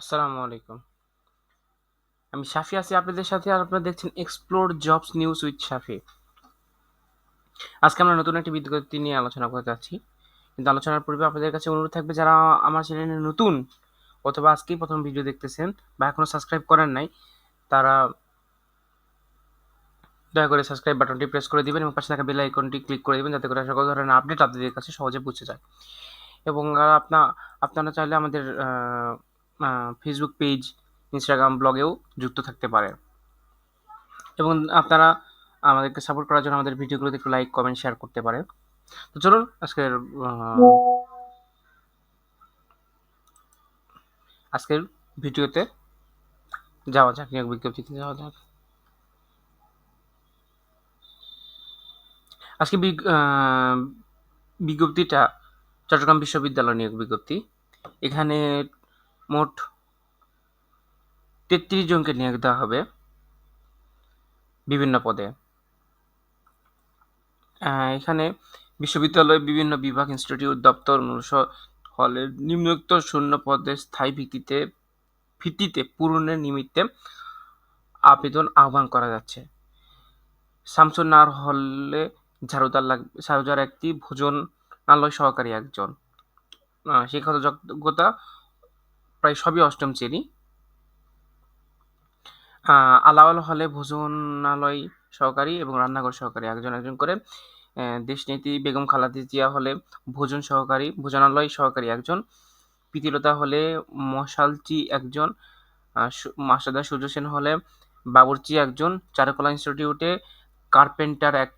আসসালামু আলাইকুম। আমি শাফি আছি আপনাদের সাথে আর আপনারা দেখছেন এক্সপ্লোর জবস নিউজ উইথ শাফি। আজকে আমরা নতুন একটি বিজ্ঞপ্তি নিয়ে আলোচনা করতে যাচ্ছি। কিন্তু আলোচনার পূর্বে আপনাদের কাছে অনুরোধ থাকবে যারা আমার চ্যানেলে নতুন অথবা আজকেই প্রথম ভিডিও দেখতেছেন বা এখনো সাবস্ক্রাইব করেন নাই তারা দয়া করে সাবস্ক্রাইব বাটনটি প্রেস করে দিবেন এবং পাশে থাকা বেল আইকনটি ক্লিক করে দিবেন যাতে করে সকল ধরনের আপডেট আপনাদের কাছে সহজে পৌঁছে যায়। এবং আপনারা চাইলে আমাদের ফেসবুক পেজ, ইনস্টাগ্রাম ব্লগেও যুক্ত থাকতে পারেন। এবং আপনারা আমাদেরকে সাপোর্ট করার জন্য আমাদের ভিডিওগুলোতে একটু লাইক, কমেন্ট, শেয়ার করতে পারেন। তো চলুন আজকের ভিডিওতে যাওয়া যাক, নিয়োগ বিজ্ঞপ্তিতে যাওয়া যাক। আজকে বিজ্ঞপ্তিটা চট্টগ্রাম বিশ্ববিদ্যালয় নিয়োগ বিজ্ঞপ্তি। এখানে মোট ৩৩ জনকে নিয়োগ দেওয়া হবে বিভিন্ন পদে। এখানে বিশ্ববিদ্যালয়ের বিভিন্ন বিভাগ, ইনস্টিটিউট, দপ্তর, অনুষদ হলের নিম্নোক্ত শূন্য পদে স্থায়ী ভিত্তিতে পূরণের নিমিত্তে আবেদন আহ্বান করা যাচ্ছে। শামসুন্নাহার হলে ঝাড়ুদার একটি, ভোজনালয় সহকারী একজন। শিক্ষাগত যোগ্যতা প্রায় সবই অষ্টম শ্রেণী। আলাওল হলে ভোজনালয় সহকারী এবং রান্নাঘর সহকারী একজন একজন করে। দেশনেত্রী বেগম খালেদা জিয়া হলে ভোজনালয় সহকারী একজন। প্রীতিলতা হলে মশালচি একজন। মাস্টারদা সূর্য সেন হলে বাবুর্চি একজন। চারুকলা ইনস্টিটিউটে কার্পেন্টার এক